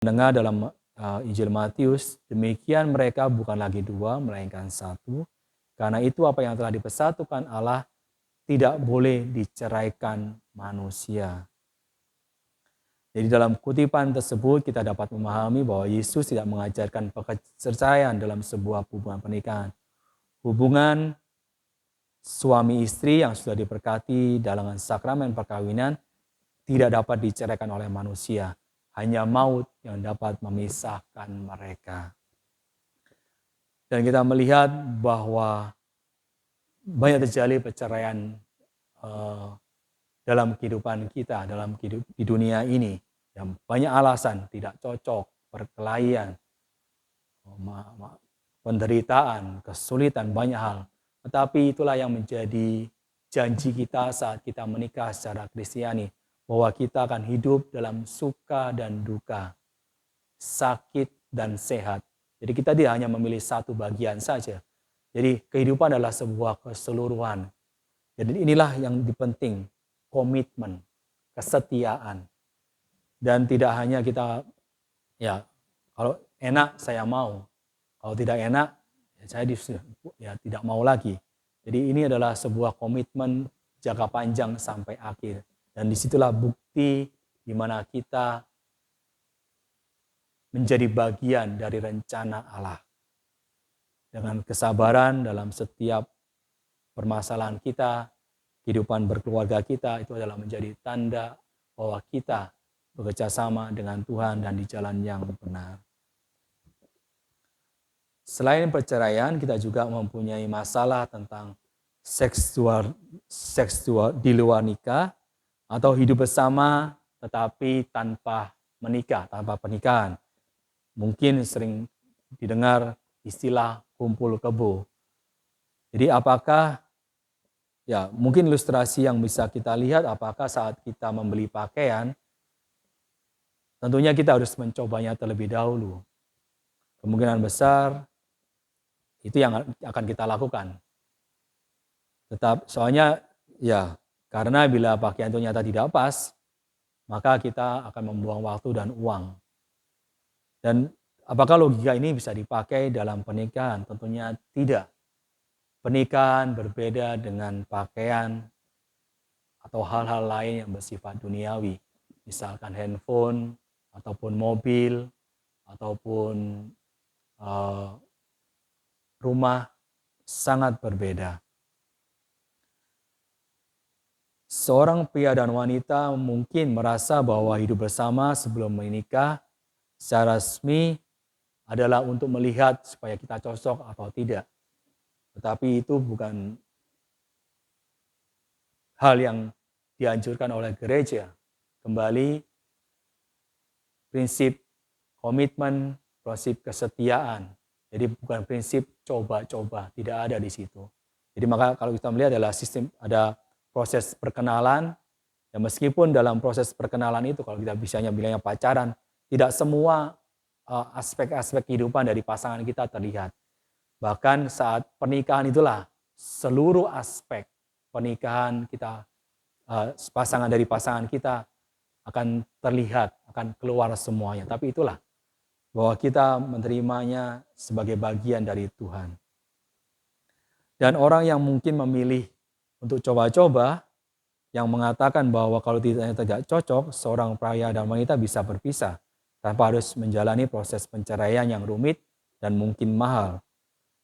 Mendengar dalam Injil Matius, demikian mereka bukan lagi dua, melainkan satu. Karena itu apa yang telah dipersatukan Allah tidak boleh diceraikan manusia. Jadi dalam kutipan tersebut kita dapat memahami bahwa Yesus tidak mengajarkan perceraian dalam sebuah hubungan pernikahan. Hubungan suami istri yang sudah diberkati dalam sakramen perkawinan tidak dapat diceraikan oleh manusia. Hanya maut yang dapat memisahkan mereka. Dan kita melihat bahwa banyak terjadi perceraian dalam kehidupan kita, di dunia ini. Yang banyak alasan, tidak cocok, perkelahian, penderitaan, kesulitan, banyak hal. Tetapi itulah yang menjadi janji kita saat kita menikah secara Kristiani. Bahwa kita akan hidup dalam suka dan duka, sakit dan sehat. Jadi kita tidak hanya memilih satu bagian saja. Jadi kehidupan adalah sebuah keseluruhan. Jadi inilah yang penting, komitmen, kesetiaan. Dan tidak hanya kita, ya kalau enak saya mau, kalau tidak enak ya saya tidak mau lagi. Jadi ini adalah sebuah komitmen jangka panjang sampai akhir. Dan disitulah bukti di mana kita menjadi bagian dari rencana Allah. Dengan kesabaran dalam setiap permasalahan kita, kehidupan berkeluarga kita, itu adalah menjadi tanda bahwa kita bekerja sama dengan Tuhan dan di jalan yang benar. Selain perceraian, kita juga mempunyai masalah tentang seksual di luar nikah atau hidup bersama tetapi tanpa menikah, tanpa pernikahan. Mungkin sering didengar istilah kumpul kebo. Jadi apakah, ya mungkin ilustrasi yang bisa kita lihat, apakah saat kita membeli pakaian, tentunya kita harus mencobanya terlebih dahulu. Kemungkinan besar itu yang akan kita lakukan. Soalnya ya karena bila pakaian itu ternyata tidak pas, maka kita akan membuang waktu dan uang. Dan apakah logika ini bisa dipakai dalam pernikahan? Tentunya tidak. Pernikahan berbeda dengan pakaian atau hal-hal lain yang bersifat duniawi. Misalkan handphone, ataupun mobil, ataupun rumah, sangat berbeda. Seorang pria dan wanita mungkin merasa bahwa hidup bersama sebelum menikah secara resmi adalah untuk melihat supaya kita cocok atau tidak. Tetapi itu bukan hal yang dianjurkan oleh gereja. Kembali, prinsip komitmen, prinsip kesetiaan. Jadi bukan prinsip coba-coba, tidak ada di situ. Jadi maka kalau kita melihat adalah sistem, ada proses perkenalan, ya meskipun dalam proses perkenalan itu kalau kita bisanya bilangnya pacaran, tidak semua aspek-aspek kehidupan dari pasangan kita terlihat. Bahkan saat pernikahan itulah seluruh aspek pernikahan kita, pasangan kita akan terlihat, akan keluar semuanya. Tapi itulah bahwa kita menerimanya sebagai bagian dari Tuhan. Dan orang yang mungkin memilih untuk coba-coba, yang mengatakan bahwa kalau tidak cocok, seorang pria dan wanita bisa berpisah tanpa harus menjalani proses perceraian yang rumit dan mungkin mahal.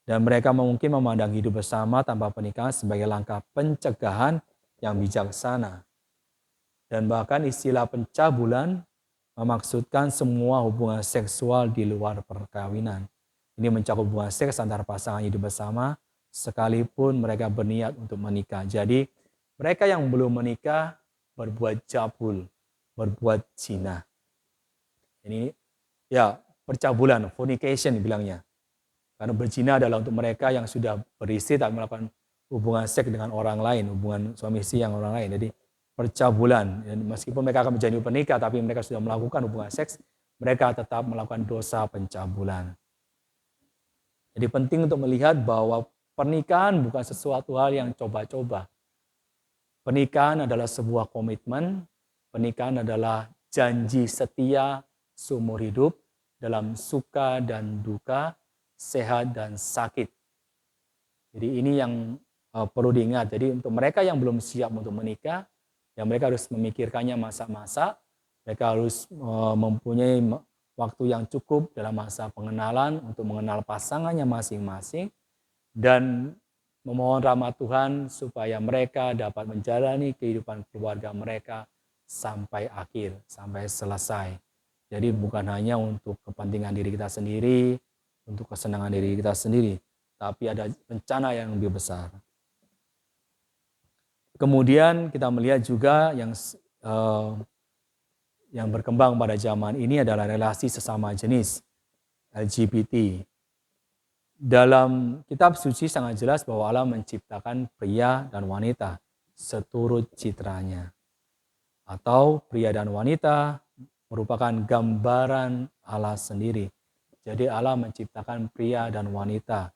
Dan mereka mungkin memandang hidup bersama tanpa pernikahan sebagai langkah pencegahan yang bijaksana. Dan bahkan istilah pencabulan memaksudkan semua hubungan seksual di luar perkawinan. Ini mencakup hubungan seks antara pasangan hidup bersama, sekalipun mereka berniat untuk menikah. Jadi mereka yang belum menikah berbuat cabul, berbuat zina. Ini ya percabulan, fornication bilangnya. Karena berzina adalah untuk mereka yang sudah beristri tak melakukan hubungan seks dengan orang lain, hubungan suami istri yang orang lain. Jadi percabulan. Dan meskipun mereka akan menjadi penikah, tapi mereka sudah melakukan hubungan seks, mereka tetap melakukan dosa pencabulan. Jadi penting untuk melihat bahwa pernikahan bukan sesuatu hal yang coba-coba. Pernikahan adalah sebuah komitmen, pernikahan adalah janji setia seumur hidup dalam suka dan duka, sehat dan sakit. Jadi ini yang perlu diingat. Jadi untuk mereka yang belum siap untuk menikah, ya mereka harus memikirkannya masa-masa, mereka harus mempunyai waktu yang cukup dalam masa pengenalan untuk mengenal pasangannya masing-masing dan memohon rahmat Tuhan supaya mereka dapat menjalani kehidupan keluarga mereka sampai akhir, sampai selesai. Jadi bukan hanya untuk kepentingan diri kita sendiri, untuk kesenangan diri kita sendiri, tapi ada rencana yang lebih besar. Kemudian kita melihat juga yang berkembang pada zaman ini adalah relasi sesama jenis, LGBT. Dalam kitab suci sangat jelas bahwa Allah menciptakan pria dan wanita seturut citranya. Atau pria dan wanita merupakan gambaran Allah sendiri. Jadi Allah menciptakan pria dan wanita,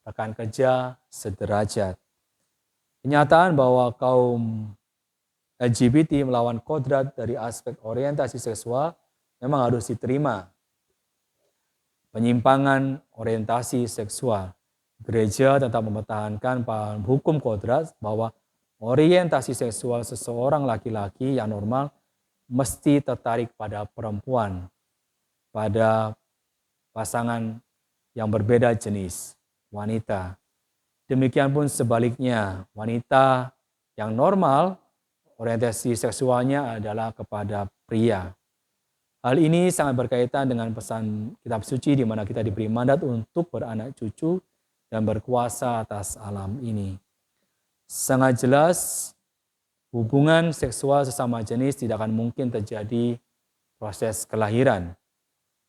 rekan kerja sederajat. Kenyataan bahwa kaum LGBT melawan kodrat dari aspek orientasi seksual memang harus diterima. Penyimpangan orientasi seksual. Gereja tetap mempertahankan paham hukum kodrat bahwa orientasi seksual seseorang laki-laki yang normal mesti tertarik pada perempuan, pada pasangan yang berbeda jenis, wanita. Demikian pun sebaliknya, wanita yang normal orientasi seksualnya adalah kepada pria. Hal ini sangat berkaitan dengan pesan kitab suci di mana kita diberi mandat untuk beranak cucu dan berkuasa atas alam ini. Sangat jelas hubungan seksual sesama jenis tidak akan mungkin terjadi proses kelahiran.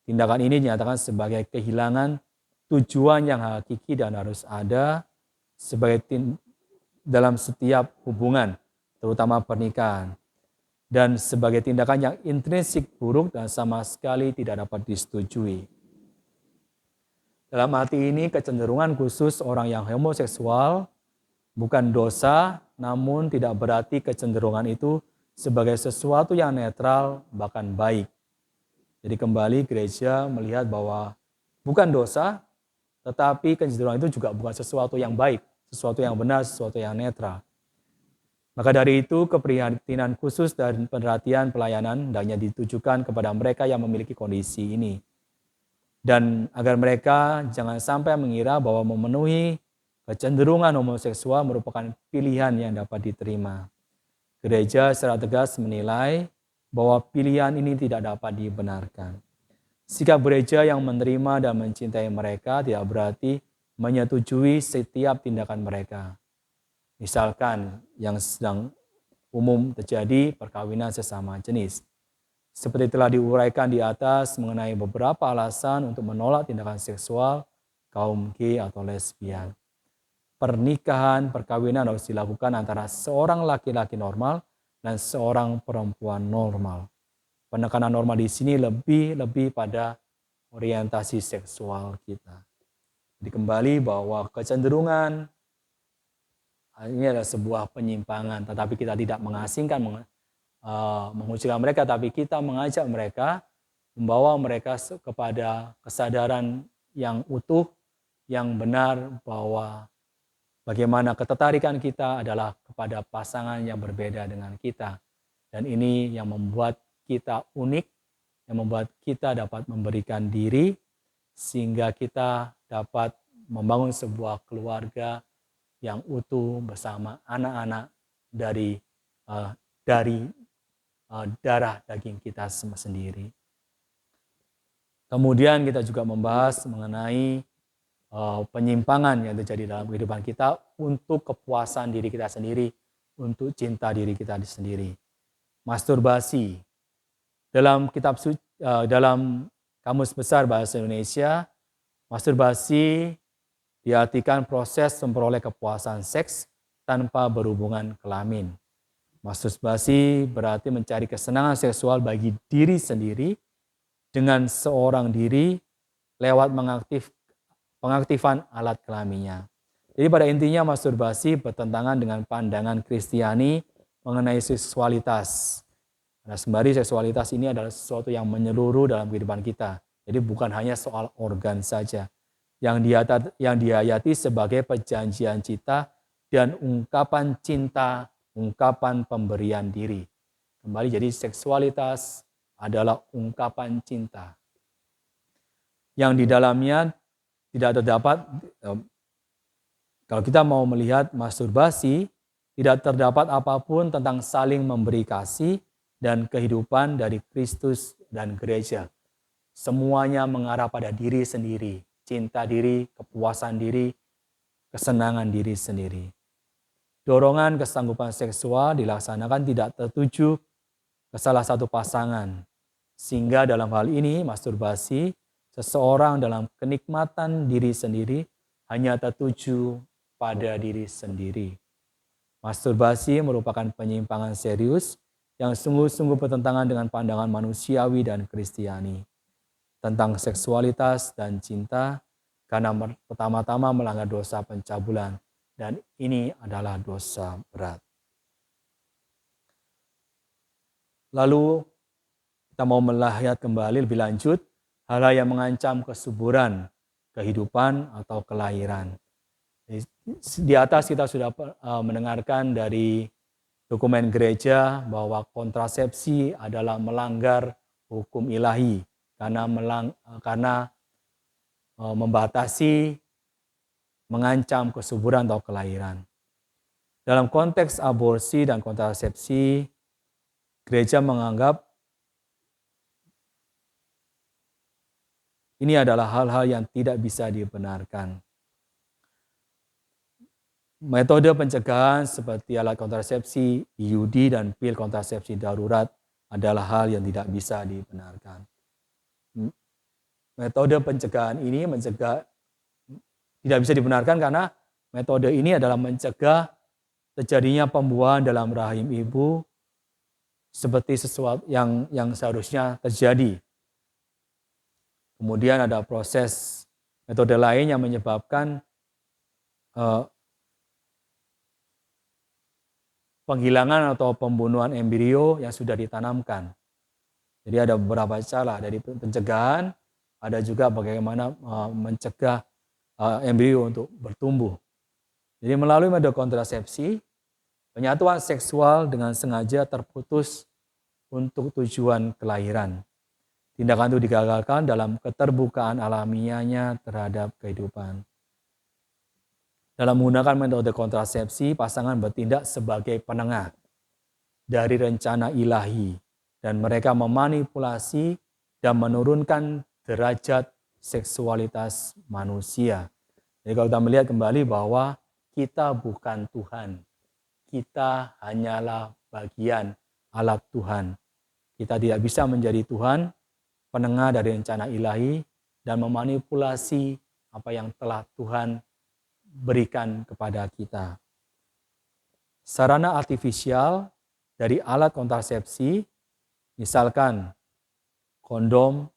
Tindakan ini dinyatakan sebagai kehilangan tujuan yang hakiki dan harus ada dalam setiap hubungan, terutama pernikahan. Dan sebagai tindakan yang intrinsik buruk dan sama sekali tidak dapat disetujui. Dalam arti ini kecenderungan khusus orang yang homoseksual bukan dosa, namun tidak berarti kecenderungan itu sebagai sesuatu yang netral bahkan baik. Jadi kembali gereja melihat bahwa bukan dosa, tetapi kecenderungan itu juga bukan sesuatu yang baik, sesuatu yang benar, sesuatu yang netral. Maka dari itu, keprihatinan khusus dan perhatian pelayanan hendaknya ditujukan kepada mereka yang memiliki kondisi ini. Dan agar mereka jangan sampai mengira bahwa memenuhi kecenderungan homoseksual merupakan pilihan yang dapat diterima. Gereja secara tegas menilai bahwa pilihan ini tidak dapat dibenarkan. Sikap gereja yang menerima dan mencintai mereka tidak berarti menyetujui setiap tindakan mereka. Misalkan yang sedang umum terjadi perkawinan sesama jenis. Seperti telah diuraikan di atas mengenai beberapa alasan untuk menolak tindakan seksual kaum gay atau lesbian. Pernikahan, perkawinan harus dilakukan antara seorang laki-laki normal dan seorang perempuan normal. Penekanan normal di sini lebih pada orientasi seksual kita. Jadi kembali bahwa kecenderungan ini adalah sebuah penyimpangan, tetapi kita tidak mengasingkan, mengucilkan mereka, tapi kita mengajak mereka, membawa mereka kepada kesadaran yang utuh, yang benar bahwa bagaimana ketertarikan kita adalah kepada pasangan yang berbeda dengan kita. Dan ini yang membuat kita unik, yang membuat kita dapat memberikan diri, sehingga kita dapat membangun sebuah keluarga yang utuh bersama anak-anak dari darah daging kita sendiri. Kemudian kita juga membahas mengenai penyimpangan yang terjadi dalam kehidupan kita untuk kepuasan diri kita sendiri, untuk cinta diri kita sendiri. Masturbasi. Dalam dalam Kamus Besar Bahasa Indonesia, masturbasi diartikan proses memperoleh kepuasan seks tanpa berhubungan kelamin. Masturbasi berarti mencari kesenangan seksual bagi diri sendiri dengan seorang diri lewat pengaktifan alat kelaminnya. Jadi pada intinya masturbasi bertentangan dengan pandangan Kristiani mengenai seksualitas. Karena sembari seksualitas ini adalah sesuatu yang menyeluruh dalam kehidupan kita. Jadi bukan hanya soal organ saja. Yang dihayati sebagai perjanjian cinta dan ungkapan cinta, ungkapan pemberian diri. Kembali, jadi seksualitas adalah ungkapan cinta. Yang di dalamnya tidak terdapat, kalau kita mau melihat masturbasi, tidak terdapat apapun tentang saling memberi kasih dan kehidupan dari Kristus dan gereja. Semuanya mengarah pada diri sendiri, cinta diri, kepuasan diri, kesenangan diri sendiri. Dorongan kesanggupan seksual dilaksanakan tidak tertuju ke salah satu pasangan. Sehingga dalam hal ini masturbasi, seseorang dalam kenikmatan diri sendiri hanya tertuju pada diri sendiri. Masturbasi merupakan penyimpangan serius yang sungguh-sungguh bertentangan dengan pandangan manusiawi dan Kristiani tentang seksualitas dan cinta, karena pertama-tama melanggar dosa pencabulan, dan ini adalah dosa berat. Lalu kita mau melihat kembali lebih lanjut hal-hal yang mengancam kesuburan, kehidupan atau kelahiran. Di atas kita sudah mendengarkan dari dokumen gereja bahwa kontrasepsi adalah melanggar hukum ilahi karena membatasi, mengancam kesuburan atau kelahiran. Dalam konteks aborsi dan kontrasepsi, gereja menganggap ini adalah hal-hal yang tidak bisa dibenarkan. Metode pencegahan seperti alat kontrasepsi, IUD, dan pil kontrasepsi darurat adalah hal yang tidak bisa dibenarkan. Metode pencegahan ini tidak bisa dibenarkan karena metode ini adalah mencegah terjadinya pembuahan dalam rahim ibu seperti sesuatu yang seharusnya terjadi. Kemudian ada proses metode lain yang menyebabkan penghilangan atau pembunuhan embrio yang sudah ditanamkan. Jadi ada beberapa cara dari pencegahan, ada juga bagaimana mencegah embrio untuk bertumbuh. Jadi melalui metode kontrasepsi, penyatuan seksual dengan sengaja terputus untuk tujuan kelahiran. Tindakan itu digagalkan dalam keterbukaan alamiahnya terhadap kehidupan. Dalam menggunakan metode kontrasepsi, pasangan bertindak sebagai penengah dari rencana ilahi dan mereka memanipulasi dan menurunkan derajat seksualitas manusia. Jadi kalau kita melihat kembali bahwa kita bukan Tuhan, kita hanyalah bagian alat Tuhan. Kita tidak bisa menjadi Tuhan, penengah dari rencana ilahi, dan memanipulasi apa yang telah Tuhan berikan kepada kita. Sarana artifisial dari alat kontrasepsi, misalkan kondom,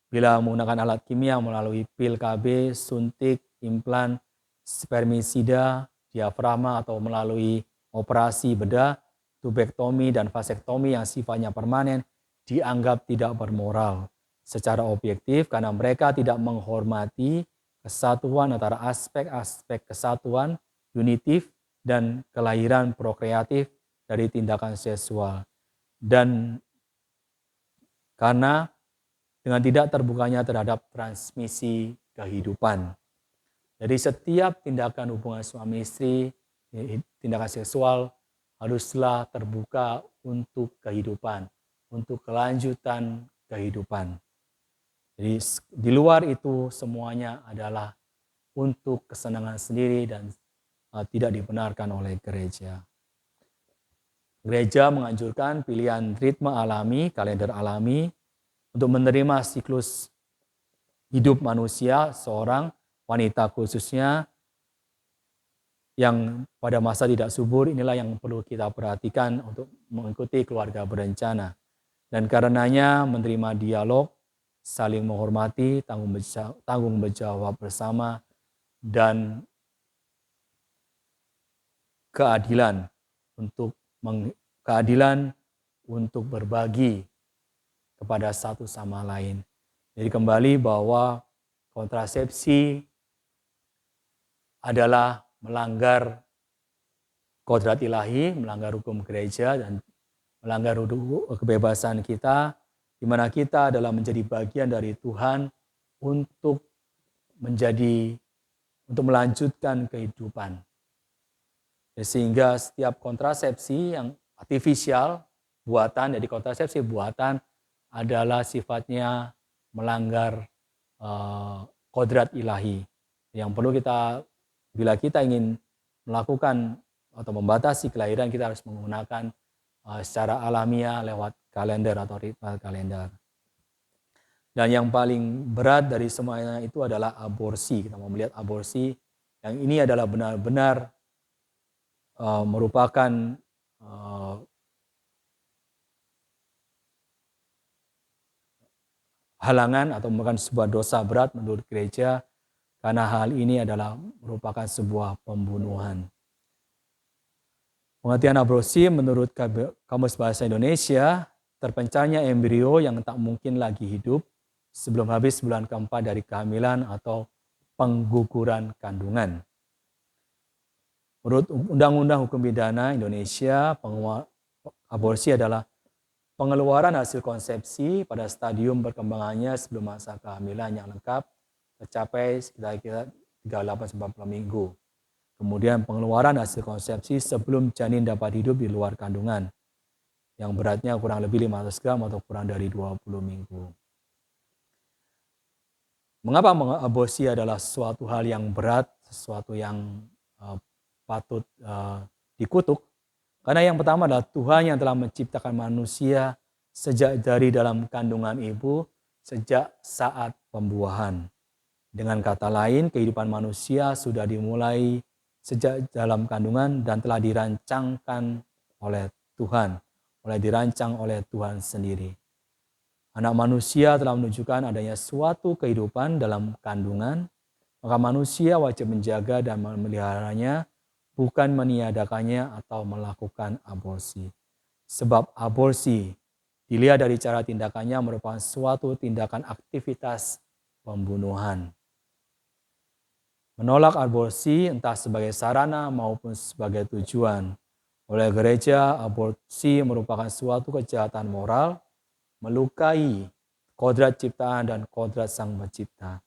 bila menggunakan alat kimia melalui pil KB, suntik, implan, spermisida, diafragma, atau melalui operasi bedah, tubektomi, dan vasektomi yang sifatnya permanen, dianggap tidak bermoral secara objektif karena mereka tidak menghormati kesatuan antara aspek-aspek kesatuan unitif dan kelahiran prokreatif dari tindakan seksual. Dan karena dengan tidak terbukanya terhadap transmisi kehidupan. Jadi setiap tindakan hubungan suami istri, tindakan seksual haruslah terbuka untuk kehidupan, untuk kelanjutan kehidupan. Jadi di luar itu semuanya adalah untuk kesenangan sendiri dan tidak dibenarkan oleh gereja. Gereja menganjurkan pilihan ritme alami, kalender alami untuk menerima siklus hidup manusia, seorang wanita khususnya yang pada masa tidak subur. Inilah yang perlu kita perhatikan untuk mengikuti keluarga berencana. Dan karenanya menerima dialog, saling menghormati, tanggung jawab bersama, dan keadilan untuk berbagi kepada satu sama lain. Jadi kembali bahwa kontrasepsi adalah melanggar kodrat ilahi, melanggar hukum gereja, dan melanggar kebebasan kita, di mana kita adalah menjadi bagian dari Tuhan untuk melanjutkan kehidupan. Sehingga setiap kontrasepsi yang artifisial, buatan, jadi kontrasepsi buatan adalah sifatnya melanggar kodrat ilahi. Yang perlu bila kita ingin melakukan atau membatasi kelahiran, kita harus menggunakan secara alamiah lewat kalender atau ritual kalender. Dan yang paling berat dari semuanya itu adalah aborsi. Kita mau melihat aborsi, yang ini adalah benar-benar merupakan halangan atau merupakan sebuah dosa berat menurut gereja, karena hal ini adalah merupakan sebuah pembunuhan. Pengertian aborsi menurut Kamus Bahasa Indonesia, terpencarnya embrio yang tak mungkin lagi hidup sebelum habis bulan keempat dari kehamilan atau pengguguran kandungan. Menurut Undang-Undang Hukum Pidana Indonesia, aborsi adalah pengeluaran hasil konsepsi pada stadium perkembangannya sebelum masa kehamilan yang lengkap tercapai sekitar 38-40 minggu. Kemudian pengeluaran hasil konsepsi sebelum janin dapat hidup di luar kandungan, yang beratnya kurang lebih 500 gram atau kurang dari 20 minggu. Mengapa aborsi adalah sesuatu hal yang berat, sesuatu yang patut dikutuk? Karena yang pertama adalah Tuhan yang telah menciptakan manusia sejak dari dalam kandungan ibu, sejak saat pembuahan. Dengan kata lain, kehidupan manusia sudah dimulai sejak dalam kandungan dan telah dirancangkan oleh Tuhan, dirancang oleh Tuhan sendiri. Anak manusia telah menunjukkan adanya suatu kehidupan dalam kandungan, maka manusia wajib menjaga dan memeliharanya, bukan meniadakannya atau melakukan aborsi. Sebab aborsi, dilihat dari cara tindakannya, merupakan suatu tindakan aktivitas pembunuhan. Menolak aborsi entah sebagai sarana maupun sebagai tujuan. Oleh gereja, aborsi merupakan suatu kejahatan moral, melukai kodrat ciptaan dan kodrat Sang Pencipta.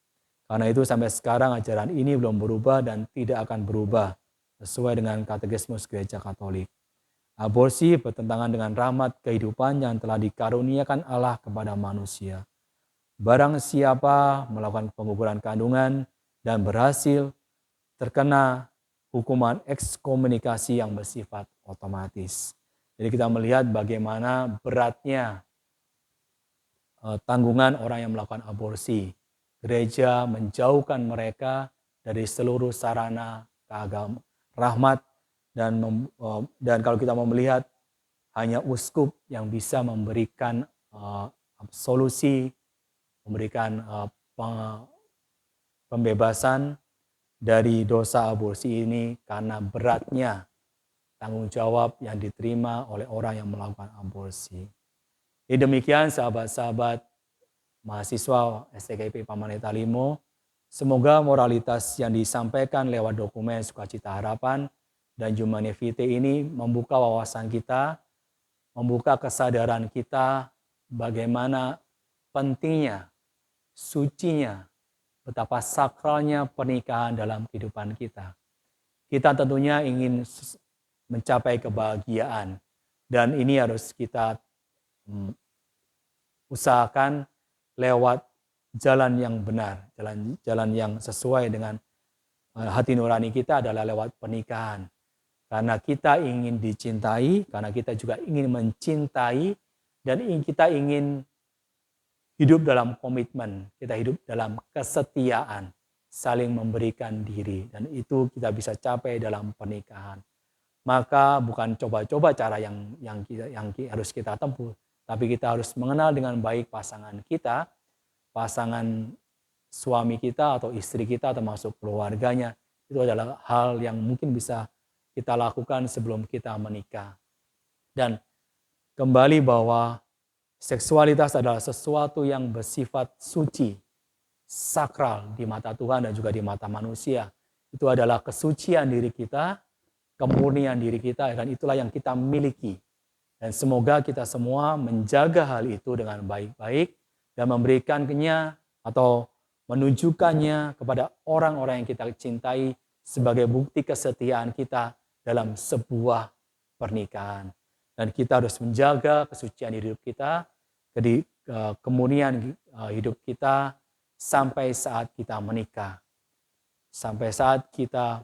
Karena itu sampai sekarang ajaran ini belum berubah dan tidak akan berubah sesuai dengan katekismus Gereja Katolik. Aborsi bertentangan dengan rahmat kehidupan yang telah dikaruniakan Allah kepada manusia. Barang siapa melakukan pengguguran kandungan dan berhasil, terkena hukuman ekskomunikasi yang bersifat otomatis. Jadi kita melihat bagaimana beratnya tanggungan orang yang melakukan aborsi. Gereja menjauhkan mereka dari seluruh sarana keagamaan, rahmat, dan kalau kita mau melihat, hanya uskup yang bisa memberikan solusi, memberikan pembebasan dari dosa aborsi ini karena beratnya tanggung jawab yang diterima oleh orang yang melakukan aborsi. Jadi demikian sahabat-sahabat mahasiswa STKIP Pamanita Limo, semoga moralitas yang disampaikan lewat dokumen Sukacita Harapan dan Humanae Vitae ini membuka wawasan kita, membuka kesadaran kita bagaimana pentingnya, sucinya, betapa sakralnya pernikahan dalam kehidupan kita. Kita tentunya ingin mencapai kebahagiaan, dan ini harus kita usahakan lewat jalan yang benar, jalan yang sesuai dengan hati nurani kita adalah lewat pernikahan. Karena kita ingin dicintai, karena kita juga ingin mencintai, dan kita ingin hidup dalam komitmen, kita hidup dalam kesetiaan, saling memberikan diri, dan itu kita bisa capai dalam pernikahan. Maka bukan coba-coba cara yang harus kita tempuh, tapi kita harus mengenal dengan baik pasangan kita, pasangan suami kita atau istri kita termasuk keluarganya. Itu adalah hal yang mungkin bisa kita lakukan sebelum kita menikah. Dan kembali bahwa seksualitas adalah sesuatu yang bersifat suci, sakral di mata Tuhan dan juga di mata manusia. Itu adalah kesucian diri kita, kemurnian diri kita, dan itulah yang kita miliki. Dan semoga kita semua menjaga hal itu dengan baik-baik dan memberikannya atau menunjukkannya kepada orang-orang yang kita cintai sebagai bukti kesetiaan kita dalam sebuah pernikahan. Dan kita harus menjaga kesucian hidup kita, kemurnian hidup kita sampai saat kita menikah. Sampai saat kita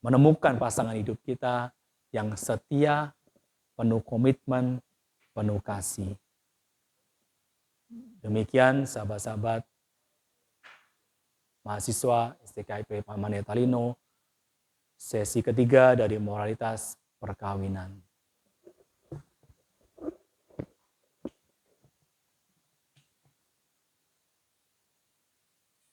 menemukan pasangan hidup kita yang setia, penuh komitmen, penuh kasih. Demikian sahabat-sahabat mahasiswa STKIP Pamanetalino, sesi ketiga dari moralitas perkawinan.